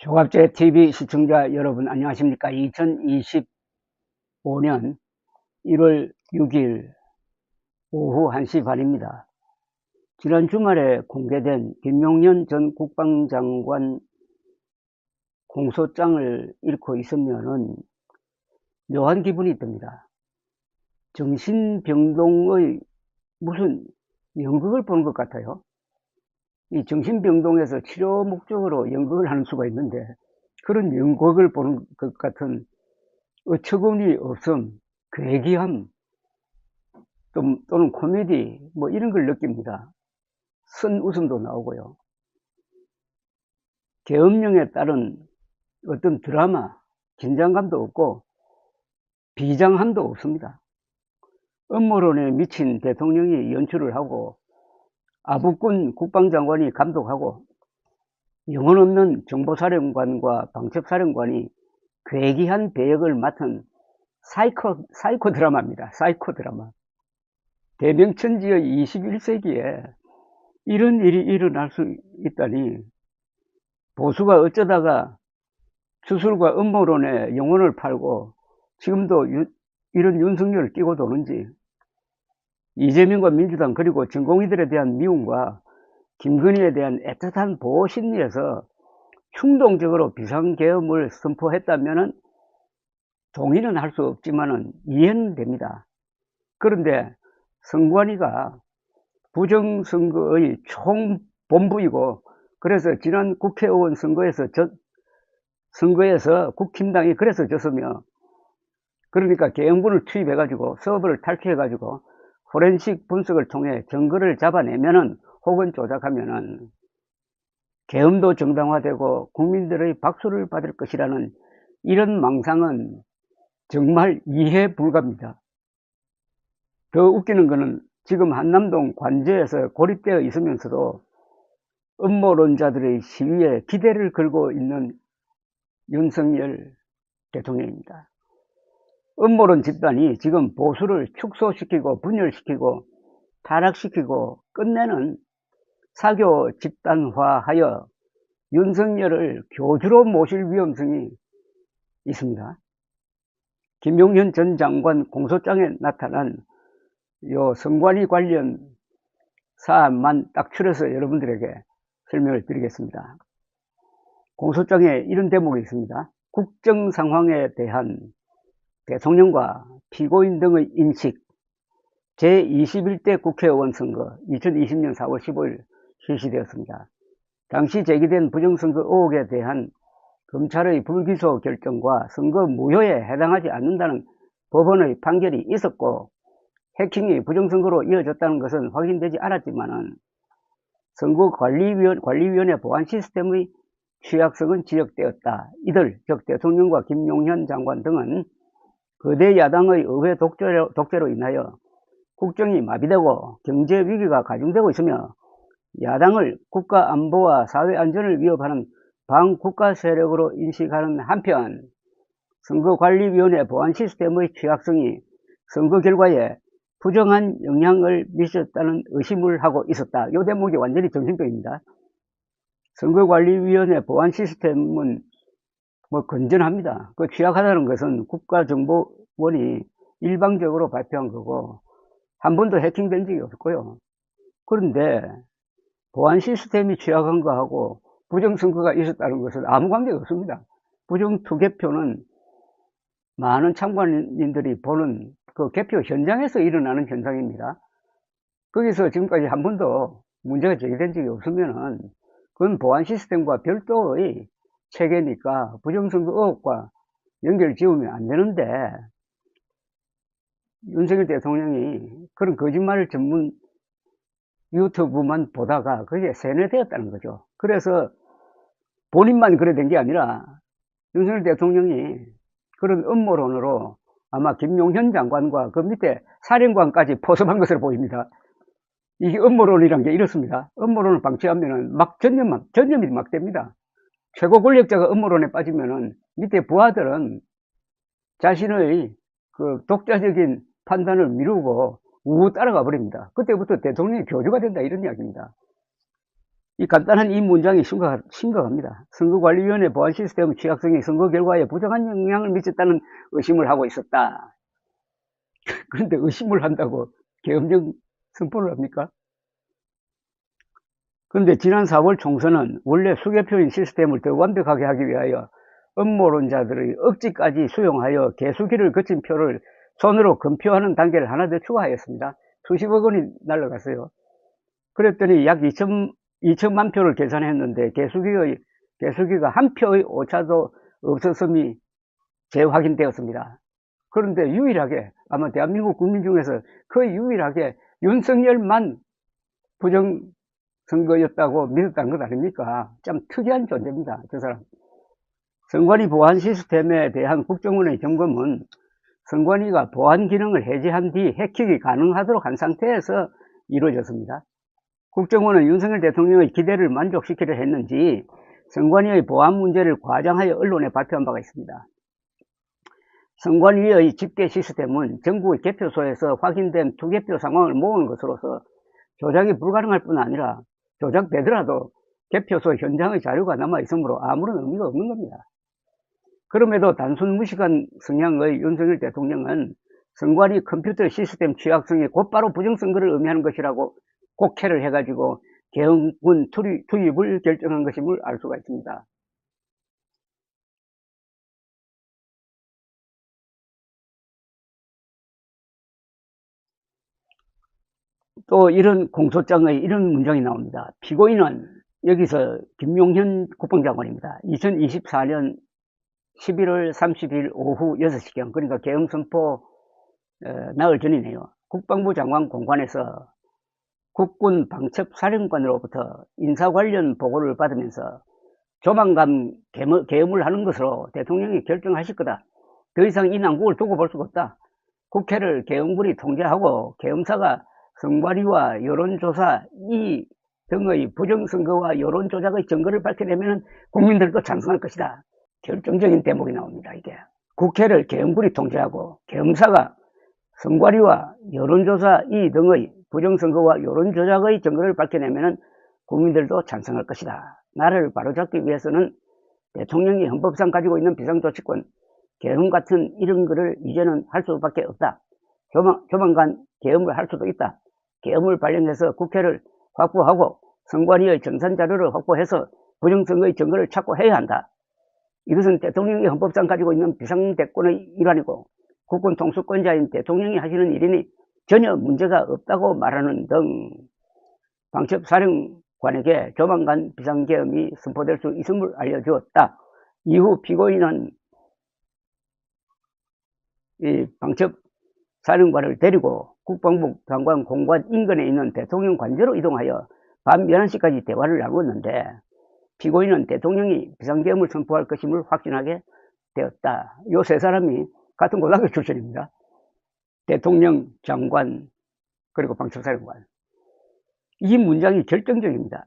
종합제 TV 시청자 여러분 안녕하십니까? 2025년 1월 6일 오후 1시 반입니다. 지난 주말에 공개된 김용현 전 국방장관 공소장을 읽고 있으면은 묘한 기분이 듭니다. 정신병동의 무슨 연극을 보는 것 같아요. 이 정신병동에서 치료 목적으로 연극을 하는 수가 있는데 그런 연극을 보는 것 같은 어처구니 없음, 괴기함, 또는 코미디 뭐 이런 걸 느낍니다. 쓴 웃음도 나오고요. 계엄령에 따른 어떤 드라마, 긴장감도 없고 비장함도 없습니다. 음모론에 미친 대통령이 연출을 하고 아부꾼 국방장관이 감독하고 영혼 없는 정보사령관과 방첩사령관이 괴기한 배역을 맡은 사이코 드라마입니다. 사이코 드라마. 대명천지의 21세기에 이런 일이 일어날 수 있다니 보수가 어쩌다가 주술과 음모론에 영혼을 팔고 지금도 이런 윤석열을 끼고 도는지, 이재명과 민주당 그리고 전공의들에 대한 미움과 김건희에 대한 애틋한 보호 심리에서 충동적으로 비상계엄을 선포했다면 동의는 할 수 없지만 이해는 됩니다. 그런데 선관위가 부정선거의 총본부이고, 그래서 지난 국회의원 선거에서 국힘당이 그래서 졌으며, 그러니까 계엄군을 투입해가지고 서버를 탈취해가지고 포렌식 분석을 통해 증거를 잡아내면은, 혹은 조작하면은 계엄도 정당화되고 국민들의 박수를 받을 것이라는 이런 망상은 정말 이해 불가입니다. 더 웃기는 것은 지금 한남동 관저에서 고립되어 있으면서도 음모론자들의 시위에 기대를 걸고 있는 윤석열 대통령입니다. 음모론 집단이 지금 보수를 축소시키고 분열시키고 타락시키고 끝내는 사교 집단화하여 윤석열을 교주로 모실 위험성이 있습니다. 김용현 전 장관 공소장에 나타난 요 선관위 관련 사안만 딱 추려서 여러분들에게 설명을 드리겠습니다. 공소장에 이런 대목이 있습니다. 국정 상황에 대한 대통령과 피고인 등의 인식, 제21대 국회의원 선거 2020년 4월 15일 실시되었습니다. 당시 제기된 부정선거 의혹에 대한 검찰의 불기소 결정과 선거 무효에 해당하지 않는다는 법원의 판결이 있었고, 해킹이 부정선거로 이어졌다는 것은 확인되지 않았지만 선거관리위원회 보안 시스템의 취약성은 지적되었다. 이들, 즉 대통령과 김용현 장관 등은 거대 야당의 의회 독재로 인하여 국정이 마비되고 경제 위기가 가중되고 있으며 야당을 국가안보와 사회안전을 위협하는 반국가 세력으로 인식하는 한편, 선거관리위원회 보안 시스템의 취약성이 선거 결과에 부정한 영향을 미쳤다는 의심을 하고 있었다. 이 대목이 완전히 정신병입니다. 선거관리위원회 보안 시스템은 뭐 건전합니다. 그 취약하다는 것은 국가정보원이 일방적으로 발표한 거고 한 번도 해킹된 적이 없고요. 그런데 보안 시스템이 취약한 거하고 부정선거가 있었다는 것은 아무 관계가 없습니다. 부정투개표는 많은 참관인들이 보는 그 개표 현장에서 일어나는 현상입니다. 거기서 지금까지 한 번도 문제가 제기된 적이 없으면은 그건 보안 시스템과 별도의 체계니까 부정선거 의혹과 연결 지으면 안 되는데, 윤석열 대통령이 그런 거짓말 전문 유튜브만 보다가 그게 세뇌되었다는 거죠. 그래서 본인만 그래 된 게 아니라 윤석열 대통령이 그런 음모론으로 아마 김용현 장관과 그 밑에 사령관까지 포섭한 것으로 보입니다. 이게 음모론이란 게 이렇습니다. 음모론을 방치하면은 전염이 막 됩니다. 최고 권력자가 음모론에 빠지면은 밑에 부하들은 자신의 그 독자적인 판단을 미루고 우우 따라가 버립니다. 그때부터 대통령이 교주가 된다, 이런 이야기입니다. 이 간단한 이 문장이 심각합니다. 선거관리위원회 보안 시스템 취약성이 선거 결과에 부정한 영향을 미쳤다는 의심을 하고 있었다. 그런데 의심을 한다고 계엄령 선포를 합니까? 그런데 지난 4월 총선은 원래 수개표인 시스템을 더 완벽하게 하기 위하여 음모론자들의 억지까지 수용하여 개수기를 거친 표를 손으로 검표하는 단계를 하나 더 추가하였습니다. 수십억 원이 날라갔어요. 그랬더니 약 2천만 표를 계산했는데 개수기가 한 표의 오차도 없었음이 재확인되었습니다. 그런데 유일하게 아마 대한민국 국민 중에서 거의 유일하게 윤석열만 부정선거였다고 믿었다는 것 아닙니까? 참 특이한 존재입니다. 저 사람. 선관위 보안 시스템에 대한 국정원의 점검은 선관위가 보안 기능을 해제한 뒤 해킹이 가능하도록 한 상태에서 이루어졌습니다. 국정원은 윤석열 대통령의 기대를 만족시키려 했는지 선관위의 보안 문제를 과장하여 언론에 발표한 바가 있습니다. 선관위의 집계 시스템은 전국의 개표소에서 확인된 투개표 상황을 모으는 것으로서 조작이 불가능할 뿐 아니라 조작되더라도 개표소 현장의 자료가 남아있으므로 아무런 의미가 없는 겁니다. 그럼에도 단순 무식한 성향의 윤석열 대통령은 선관위 컴퓨터 시스템 취약성이 곧바로 부정선거를 의미하는 것이라고 곡해를 해가지고 계엄군 투입을 결정한 것임을 알 수가 있습니다. 또 이런 공소장의 이런 문장이 나옵니다. 피고인은 여기서 김용현 국방장관입니다. 2024년 11월 30일 오후 6시경 그러니까 계엄 선포 나흘 전이네요. 국방부 장관 공관에서 국군 방첩사령관으로부터 인사 관련 보고를 받으면서 조만간 계엄을 하는 것으로 대통령이 결정하실 거다. 더 이상 이 난국을 두고 볼 수가 없다. 국회를 계엄군이 통제하고 계엄사가 선관위와 여론조사 이 등의 부정선거와 여론조작의 증거를 밝혀내면 국민들도 찬성할 것이다. 결정적인 대목이 나옵니다. 이게 국회를 계엄군이 통제하고 계엄사가 선관위와 여론조사 이 등의 부정선거와 여론조작의 증거를 밝혀내면 국민들도 찬성할 것이다. 나라를 바로잡기 위해서는 대통령이 헌법상 가지고 있는 비상조치권, 계엄 같은 이런 거를 이제는 할 수밖에 없다. 조만간 계엄을 할 수도 있다. 계엄을 발령해서 국회를 확보하고 선관위의 정산자료를 확보해서 부정선거의 증거를 찾고 해야 한다. 이것은 대통령이 헌법상 가지고 있는 비상대권의 일환이고 국군 통수권자인 대통령이 하시는 일이니 전혀 문제가 없다고 말하는 등 방첩사령관에게 조만간 비상계엄이 선포될 수 있음을 알려주었다. 이후 피고인은 이 방첩사령관을 데리고 국방부 장관 공관 인근에 있는 대통령 관저로 이동하여 밤 11시까지 대화를 나누었는데 피고인은 대통령이 비상계엄을 선포할 것임을 확신하게 되었다. 요 세 사람이 같은 고등학교 출신입니다. 대통령, 장관, 그리고 방첩사령관. 이 문장이 결정적입니다.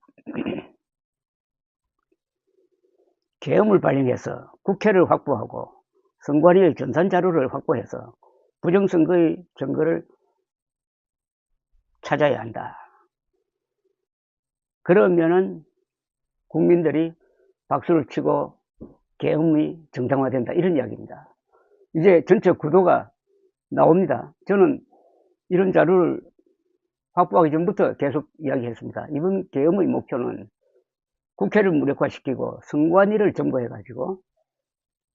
계엄을 발령해서 국회를 확보하고 선관위의 전산자료를 확보해서 부정선거의 증거를 찾아야 한다. 그러면은 국민들이 박수를 치고 계엄이 정상화된다. 이런 이야기입니다. 이제 전체 구도가 나옵니다. 저는 이런 자료를 확보하기 전부터 계속 이야기했습니다. 이번 계엄의 목표는 국회를 무력화시키고 선관위를 점거해가지고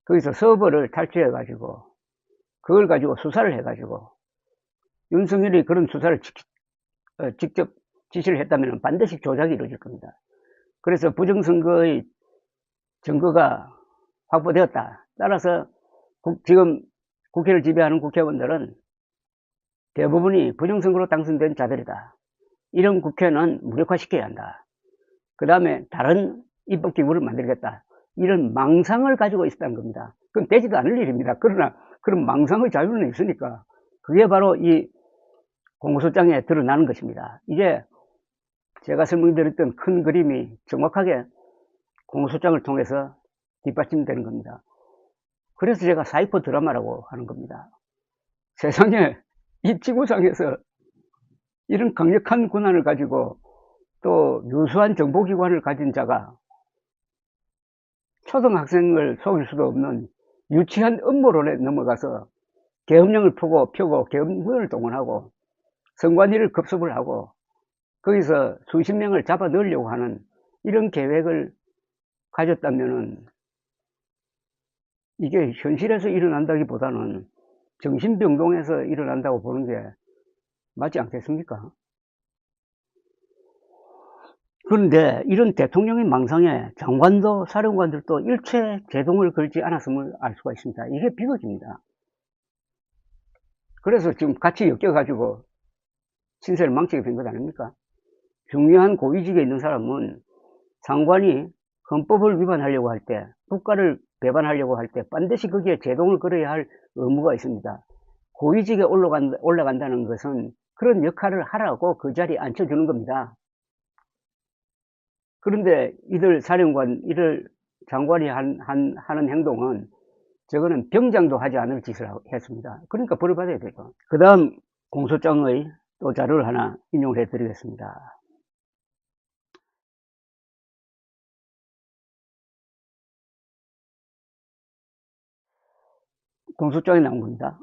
거기서 서버를 탈취해가지고 그걸 가지고 수사를 해가지고 윤석열이 그런 수사를 직접 지시를 했다면 반드시 조작이 이루어질 겁니다. 그래서 부정선거의 증거가 확보되었다. 따라서 지금 국회를 지배하는 국회의원들은 대부분이 부정선거로 당선된 자들이다. 이런 국회는 무력화시켜야 한다. 그 다음에 다른 입법기구를 만들겠다. 이런 망상을 가지고 있었다는 겁니다. 그건 되지도 않을 일입니다. 그러나 그런 망상의 자유는 있으니까 그게 바로 이 공소장에 드러나는 것입니다. 이제 제가 설명드렸던 큰 그림이 정확하게 공소장을 통해서 뒷받침되는 겁니다. 그래서 제가 사이퍼 드라마라고 하는 겁니다. 세상에 이 지구상에서 이런 강력한 권한을 가지고 또 유수한 정보기관을 가진 자가 초등학생을 속일 수도 없는 유치한 음모론에 넘어가서 계엄령을 펴고 계엄군을 동원하고 선관위를 급습을 하고 거기서 수십 명을 잡아 넣으려고 하는 이런 계획을 가졌다면은 이게 현실에서 일어난다기보다는 정신병동에서 일어난다고 보는 게 맞지 않겠습니까? 그런데 이런 대통령의 망상에 장관도 사령관들도 일체 제동을 걸지 않았음을 알 수가 있습니다. 이게 비극입니다. 그래서 지금 같이 엮여가지고 신세를 망치게 된 것 아닙니까? 중요한 고위직에 있는 사람은 장관이 헌법을 위반하려고 할 때, 국가를 배반하려고 할 때 반드시 거기에 제동을 걸어야 할 의무가 있습니다. 고위직에 올라간다는 것은 그런 역할을 하라고 그 자리에 앉혀주는 겁니다. 그런데 이들 장관이 하는 행동은 저거는 병장도 하지 않을 짓을 했습니다. 그러니까 벌을 받아야 되죠. 그 다음 공소장의 또 자료를 하나 인용을 해드리겠습니다. 공소장에 나온 겁니다.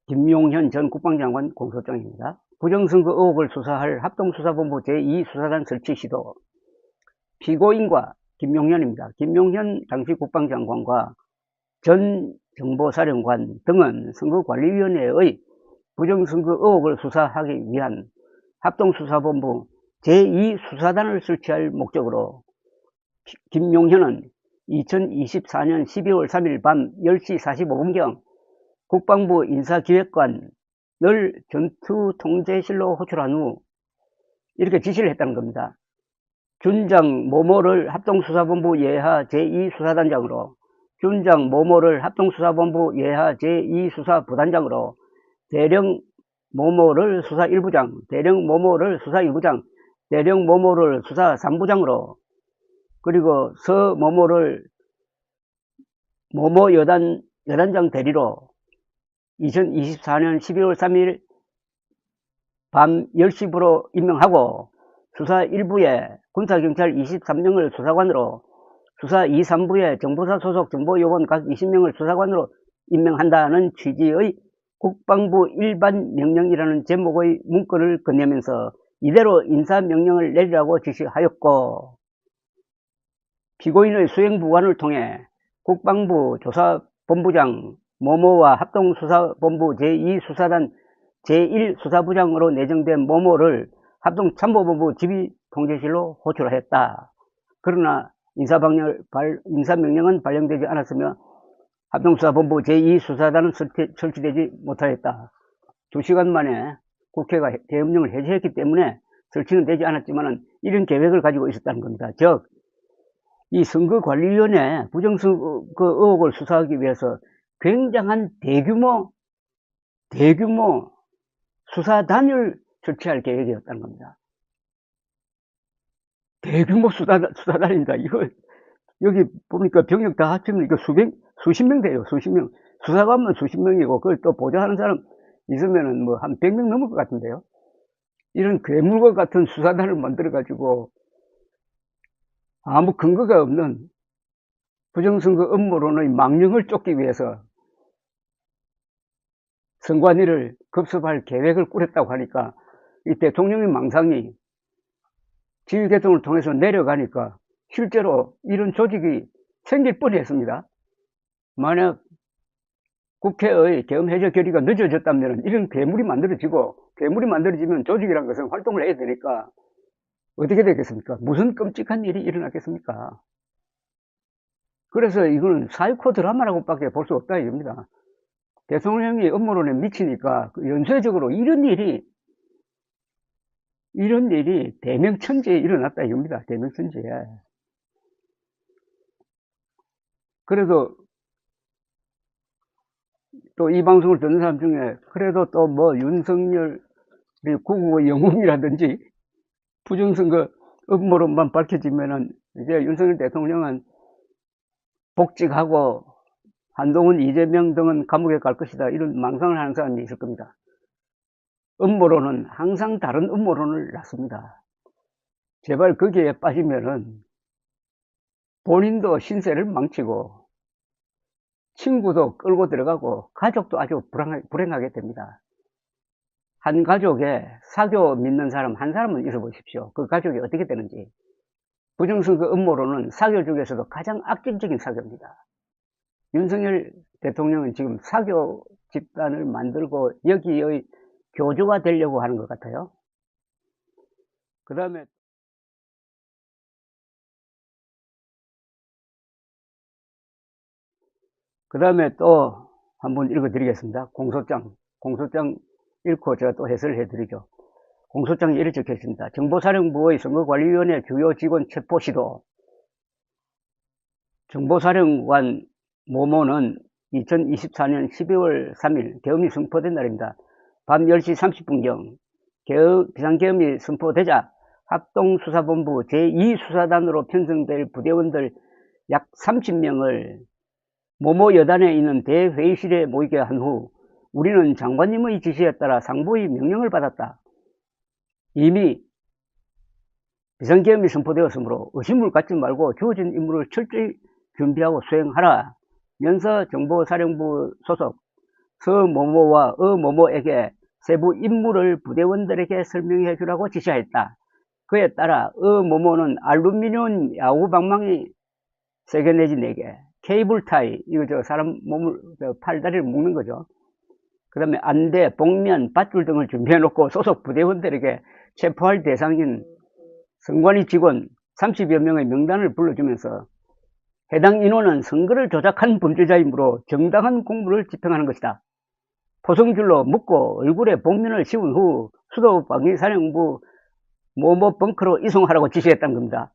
김용현 전 국방장관 공소장입니다. 부정선거 의혹을 수사할 합동수사본부 제2수사단 설치 시도. 피고인과 김용현입니다. 김용현 당시 국방장관과 전 정보사령관 등은 선거관리위원회의 부정선거 의혹을 수사하기 위한 합동수사본부 제2수사단을 설치할 목적으로 김용현은 2024년 12월 3일 밤 10시 45분경 국방부 인사기획관을 전투통제실로 호출한 후 이렇게 지시를 했다는 겁니다. 준장 모모를 합동수사본부 예하 제2수사단장으로, 준장 모모를 합동수사본부 예하 제2수사부단장으로, 대령 모모를 수사 1부장, 대령 모모를 수사 2부장, 대령 모모를 수사 3부장으로, 그리고 서 모모를 모모 여단장 대리로 2024년 12월 3일 밤 10시부로 임명하고 수사 1부에 군사경찰 23명을 수사관으로, 수사 2, 3부에 정보사 소속 정보요원 각 20명을 수사관으로 임명한다는 취지의 국방부 일반 명령이라는 제목의 문건을 건네면서 이대로 인사명령을 내리라고 지시하였고, 피고인의 수행부관을 통해 국방부 조사본부장 모모와 합동수사본부 제2수사단 제1수사부장으로 내정된 모모를 합동참모본부 지휘통제실로 호출하였다. 그러나 인사명령은 발령되지 않았으며 합동수사본부 제2수사단은 설치되지 못하였다. 2시간 만에 국회가 계엄령을 해제했기 때문에 설치는 되지 않았지만 이런 계획을 가지고 있었다는 겁니다. 즉, 이 선거관리위원회 부정선거 의혹을 수사하기 위해서 굉장한 대규모 수사단을 설치할 계획이었다는 겁니다. 대규모 수사단입니다. 이거 여기 보니까 병력 다 합치면 이거 수십 명 돼요. 수십 명. 수사관만 수십 명이고 그걸 또 보좌하는 사람 있으면은 뭐 한 100명 넘을 것 같은데요. 이런 괴물과 같은 수사단을 만들어 가지고 아무 근거가 없는 부정선거 음모론의 망령을 쫓기 위해서 선관위를 급습할 계획을 꾸렸다고 하니까 이 대통령의 망상이 지휘계통을 통해서 내려가니까 실제로 이런 조직이 생길 뻔했습니다. 만약 국회의 계엄 해제 결의가 늦어졌다면 이런 괴물이 만들어지면 조직이란 것은 활동을 해야 되니까 어떻게 되겠습니까? 무슨 끔찍한 일이 일어났겠습니까? 그래서 이거는 사이코 드라마라고 밖에 볼 수 없다 이겁니다. 대통령이 음모론에 미치니까 연쇄적으로 이런 일이 대명천지에 일어났다 이겁니다. 대명천지에. 그래도 또 이 방송을 듣는 사람 중에 그래도 또 뭐 윤석열이 구국의 영웅이라든지 부정선거 음모론만 밝혀지면은 이제 윤석열 대통령은 복직하고 한동훈, 이재명 등은 감옥에 갈 것이다. 이런 망상을 하는 사람이 있을 겁니다. 음모론은 항상 다른 음모론을 낳습니다. 제발 거기에 빠지면은 본인도 신세를 망치고 친구도 끌고 들어가고 가족도 아주 불행하게 됩니다. 한 가족에 사교 믿는 사람 한 사람은 있어 보십시오. 그 가족이 어떻게 되는지. 부정선거 음모론은 사교 중에서도 가장 악질적인 사교입니다. 윤석열 대통령은 지금 사교 집단을 만들고 여기의 교주가 되려고 하는 것 같아요. 그 다음에 또 한번 읽어드리겠습니다. 공소장 읽고 제가 또 해설을 해드리죠. 공소장에 이렇게 적혀 있습니다. 정보사령부의 선거관리위원회 주요 직원 체포 시도. 정보사령관 모모는 2024년 12월 3일 계엄이 선포된 날입니다. 밤 10시 30분경 비상계엄이 선포되자 합동수사본부 제2수사단으로 편성될 부대원들 약 30명을 모모 여단에 있는 대회의실에 모이게 한 후 우리는 장관님의 지시에 따라 상부의 명령을 받았다. 이미 비상계엄이 선포되었으므로 의심을 갖지 말고 주어진 임무를 철저히 준비하고 수행하라 면서 정보사령부 소속 서모모와 어모모에게 세부 임무를 부대원들에게 설명해 주라고 지시하였다. 그에 따라 어모모는 알루미늄 야구 방망이 3개 내지 4개, 케이블 타이, 이거 사람 몸을, 팔다리를 묶는 거죠. 그 다음에 안대, 복면, 밧줄 등을 준비해 놓고 소속 부대원들에게 체포할 대상인 선관위 직원 30여 명의 명단을 불러주면서 해당 인원은 선거를 조작한 범죄자이므로 정당한 공무를 집행하는 것이다. 포성줄로 묶고 얼굴에 복면을 씌운 후 수도 방위사령부 모모 벙커로 이송하라고 지시했다는 겁니다.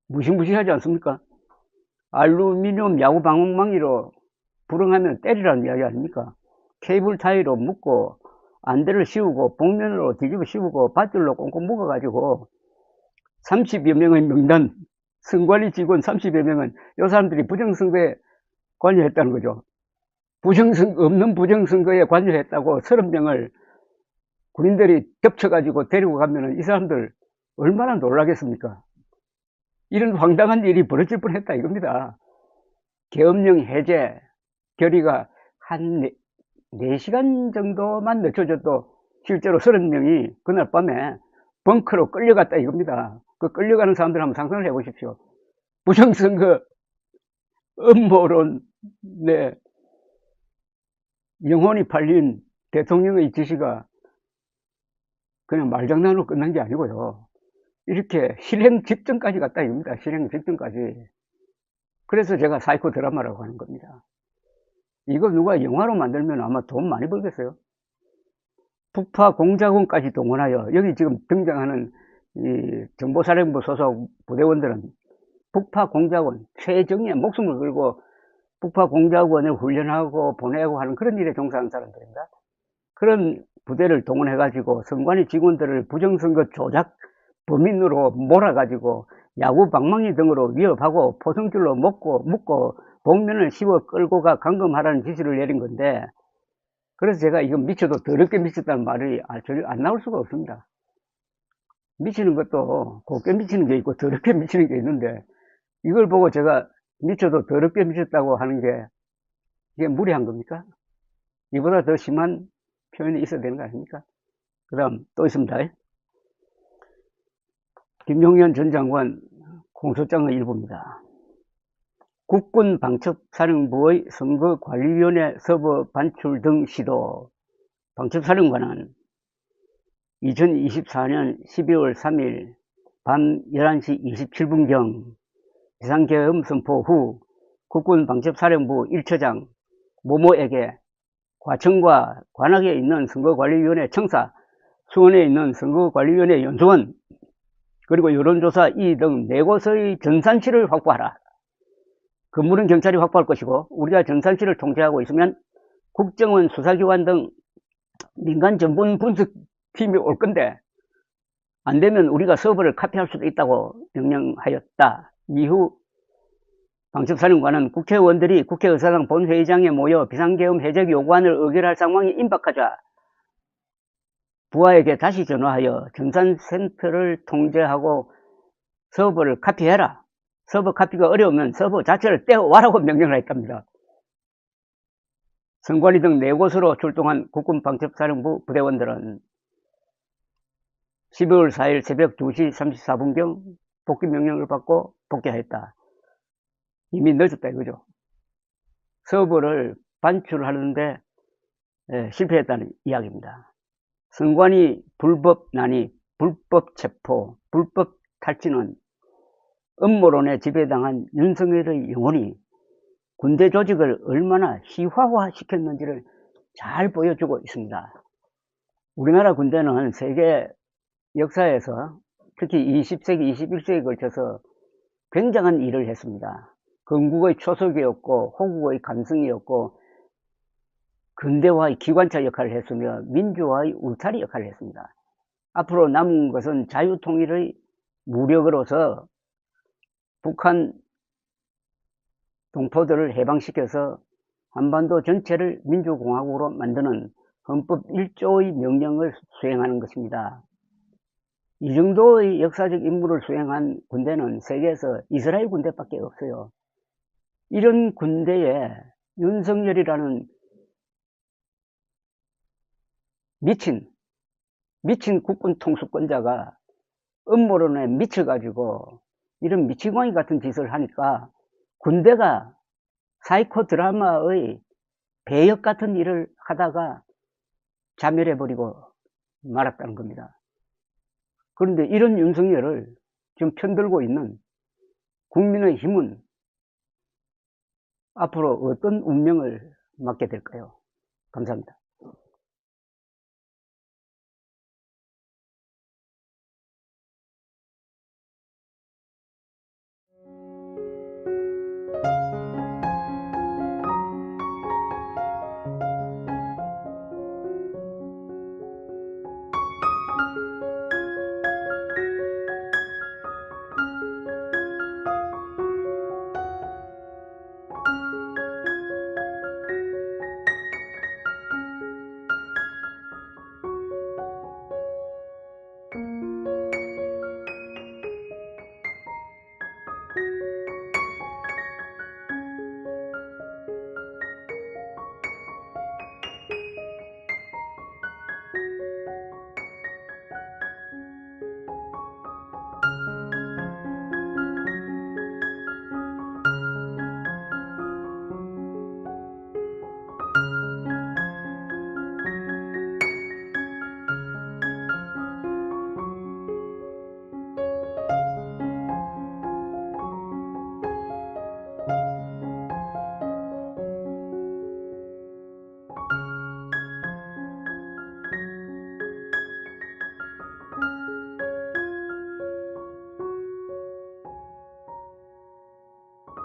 무시무시하지 않습니까? 알루미늄 야구 방망이로 불응하면 때리라는 이야기 아닙니까? 케이블 타이로 묶고 안대를 씌우고 복면으로 뒤집어 씌우고 밧줄로 꽁꽁 묶어가지고 30여 명의 명단, 선관위 직원 30여 명은 이 사람들이 부정선거에 관여했다는 거죠. 없는 부정선거에 관여했다고 30명을 군인들이 덮쳐가지고 데리고 가면 이 사람들 얼마나 놀라겠습니까? 이런 황당한 일이 벌어질 뻔했다 이겁니다. 계엄령 해제 결의가 한 4시간 정도만 늦춰져도 실제로 30명이 그날 밤에 벙커로 끌려갔다 이겁니다. 그 끌려가는 사람들 한번 상상을 해보십시오. 부정선거 음모론에 영혼이 팔린 대통령의 지시가 그냥 말장난으로 끝난 게 아니고요. 이렇게 실행 직전까지 갔다 이겁니다. 실행 직전까지. 그래서 제가 사이코 드라마라고 하는 겁니다. 이거 누가 영화로 만들면 아마 돈 많이 벌겠어요. 북파 공작원까지 동원하여 여기 지금 등장하는 이 정보사령부 소속 부대원들은 북파 공작원 최정예 목숨을 걸고 북파 공작원을 훈련하고 보내고 하는 그런 일에 종사하는 사람들입니다. 그런 부대를 동원해가지고 선관위 직원들을 부정선거 조작 범인으로 몰아가지고 야구 방망이 등으로 위협하고 포성줄로 묶고 복면을 씌워 끌고 가 감금하라는 지시를 내린 건데, 그래서 제가 이건 미쳐도 더럽게 미쳤다는 말이 안 나올 수가 없습니다. 미치는 것도 곱게 미치는 게 있고 더럽게 미치는 게 있는데, 이걸 보고 제가 미쳐도 더럽게 미쳤다고 하는 게 이게 무리한 겁니까? 이보다 더 심한 표현이 있어야 되는 거 아닙니까? 그 다음 또 있습니다. 김용현 전 장관 공소장의 일부입니다. 국군 방첩사령부의 선거관리위원회 서버 반출 등 시도. 방첩사령관은 2024년 12월 3일 밤 11시 27분경 비상계엄 선포 후 국군 방첩사령부 1처장 모모에게 과천과 관악에 있는 선거관리위원회 청사, 수원에 있는 선거관리위원회 연수원, 그리고 여론조사 2 등 4곳의 전산실을 확보하라. 건물은 경찰이 확보할 것이고 우리가 전산실을 통제하고 있으면 국정원 수사기관 등 민간 전문 분석팀이 올 건데 안되면 우리가 서버를 카피할 수도 있다고 명령하였다. 이후 방첩사령관은 국회의원들이 국회의사당 본회의장에 모여 비상계엄 해제 요구안을 의결할 상황이 임박하자 부하에게 다시 전화하여 전산센터를 통제하고 서버를 카피해라. 서버 카피가 어려우면 서버 자체를 떼어와라고 명령을 했답니다. 선관위 등 4곳으로 출동한 국군방첩사령부 부대원들은 12월 4일 새벽 2시 34분경 복귀 명령을 받고 복귀하였다. 이미 늦었다 이거죠. 서버를 반출하는데 실패했다는 이야기입니다. 선관위 불법 난입, 불법 체포, 불법 탈취는 음모론에 지배당한 윤석열의 영혼이 군대 조직을 얼마나 희화화시켰는지를 잘 보여주고 있습니다. 우리나라 군대는 세계 역사에서 특히 20세기, 21세기에 걸쳐서 굉장한 일을 했습니다. 건국의 초석이었고 호국의 감성이었고 근대화의 기관차 역할을 했으며 민주화의 울타리 역할을 했습니다. 앞으로 남은 것은 자유통일의 무력으로서 북한 동포들을 해방시켜서 한반도 전체를 민주공화국으로 만드는 헌법 1조의 명령을 수행하는 것입니다. 이 정도의 역사적 임무를 수행한 군대는 세계에서 이스라엘 군대밖에 없어요. 이런 군대에 윤석열이라는 미친 국군 통수권자가 음모론에 미쳐가지고 이런 미치광이 같은 짓을 하니까 군대가 사이코 드라마의 배역 같은 일을 하다가 자멸해버리고 말았다는 겁니다. 그런데 이런 윤석열을 지금 편들고 있는 국민의힘은 앞으로 어떤 운명을 맞게 될까요? 감사합니다.